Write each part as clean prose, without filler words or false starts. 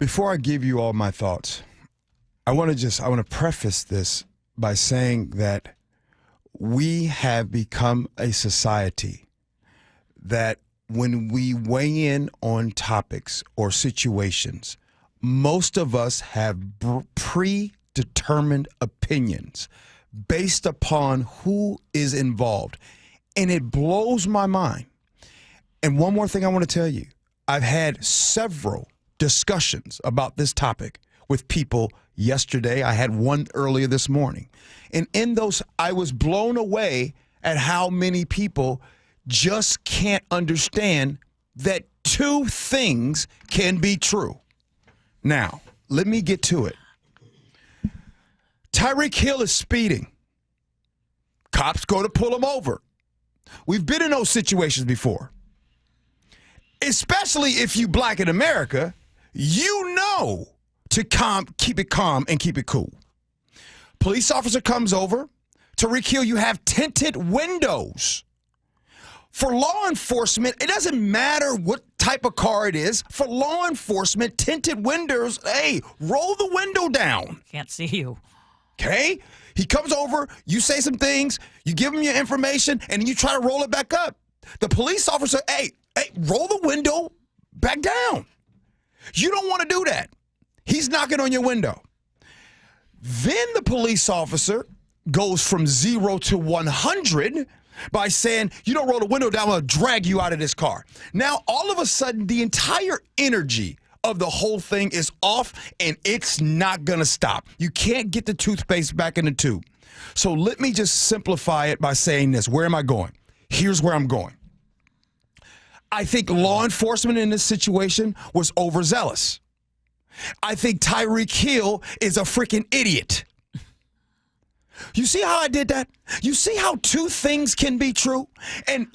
Before I give you all my thoughts, I want to preface this by saying that we have become a society that when we weigh in on topics or situations, most of us have predetermined opinions based upon who is involved. And it blows my mind. And one more thing I want to tell you. I've had several discussions about this topic with people yesterday. I had one earlier this morning. And in those, I was blown away at how many people just can't understand that two things can be true. Now, let me get to it. Tyreek Hill is speeding. Cops go to pull him over. We've been in those situations before. Especially if you black in America, you know to keep it calm and keep it cool. Police officer comes over. Tyreek Hill, you have tinted windows. For law enforcement, it doesn't matter what type of car it is. For law enforcement, tinted windows, hey, roll the window down. Can't see you. Okay? He comes over, you say some things, you give him your information, and then you try to roll it back up. The police officer, hey, roll the window back down. You don't want to do that. He's knocking on your window. Then the police officer goes from 0 to 100 by saying, you don't roll the window down, I'm going to drag you out of this car. Now, all of a sudden, the entire energy of the whole thing is off, and it's not going to stop. You can't get the toothpaste back in the tube. So let me just simplify it by saying this. Where am I going? Here's where I'm going. I think law enforcement in this situation was overzealous. I think Tyreek Hill is a freaking idiot. You see how I did that? You see how two things can be true? And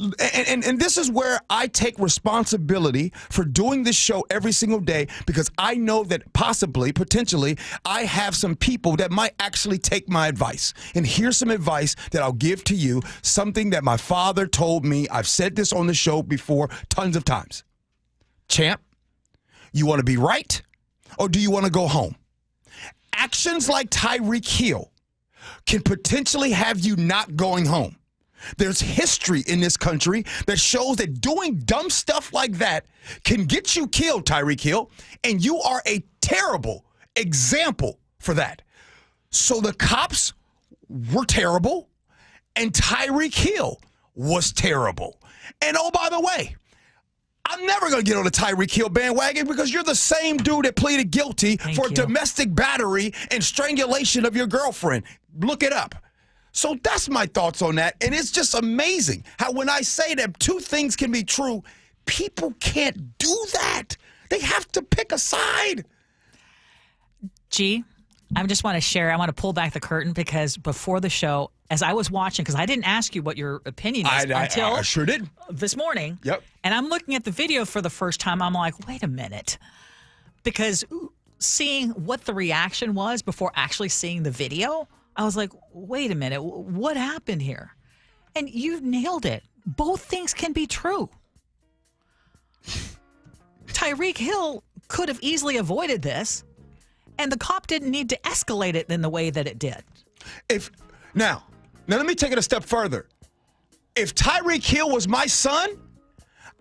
this is where I take responsibility for doing this show every single day, because I know that potentially, I have some people that might actually take my advice. And here's some advice that I'll give to you, something that my father told me. I've said this on the show before tons of times. Champ, you want to be right, or do you want to go home? Actions like Tyreek Hill can potentially have you not going home. There's history in this country that shows that doing dumb stuff like that can get you killed, Tyreek Hill, and you are a terrible example for that. So the cops were terrible, and Tyreek Hill was terrible. And oh, by the way, I'm never going to get on the Tyreek Hill bandwagon, because you're the same dude that pleaded guilty for domestic battery and strangulation of your girlfriend. Look it up. So that's my thoughts on that. And it's just amazing how when I say that two things can be true, people can't do that. They have to pick a side. Gee, I just want to share. I want to pull back the curtain, because before the show, as I was watching, because I didn't ask you what your opinion is until I sure did. This morning. Yep. And I'm looking at the video for the first time. I'm like, wait a minute. Because seeing what the reaction was before actually seeing the video, I was like, wait a minute. What happened here? And you nailed it. Both things can be true. Tyreek Hill could have easily avoided this, and the cop didn't need to escalate it in the way that it did. Now let me take it a step further. If Tyreek Hill was my son,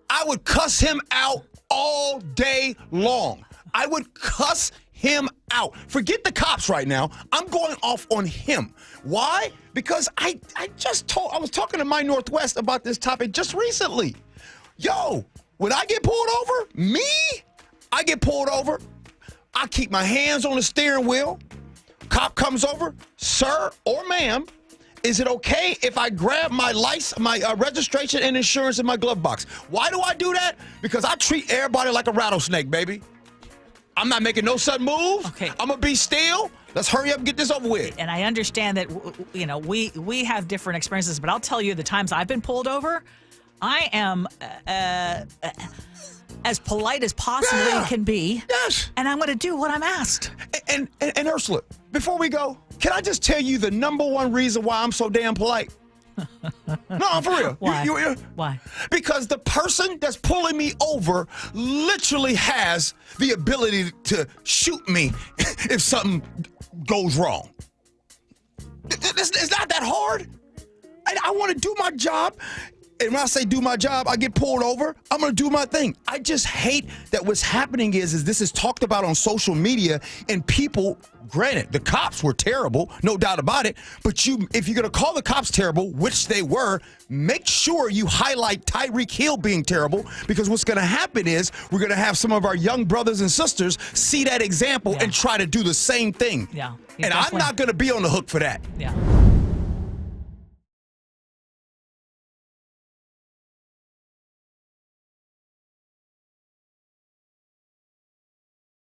I would cuss him out all day long. I would cuss him out. Forget the cops right now. I'm going off on him. Why? Because I was talking to My Northwest about this topic just recently. Yo, when I get pulled over, I get pulled over. I keep my hands on the steering wheel. Cop comes over, sir or ma'am, is it okay if I grab my license, my registration and insurance in my glove box? Why do I do that? Because I treat everybody like a rattlesnake, baby. I'm not making no sudden moves. Okay. I'm going to be still. Let's hurry up and get this over with. And I understand that, we have different experiences, but I'll tell you, the times I've been pulled over, I am as polite as possibly can be. Yes. And I'm going to do what I'm asked. And Ursula, before we go, can I just tell you the number one reason why I'm so damn polite? No, I'm for real. Why? You- Why? Because the person that's pulling me over literally has the ability to shoot me if something goes wrong. It's not that hard. I want to do my job. And when I say do my job, I get pulled over. I'm going to do my thing. I just hate that what's happening is this is talked about on social media, and people, granted, the cops were terrible, no doubt about it, but if you're going to call the cops terrible, which they were, make sure you highlight Tyreek Hill being terrible, because what's going to happen is we're going to have some of our young brothers and sisters see that example and try to do the same thing. Yeah. And I'm not going to be on the hook for that. Yeah.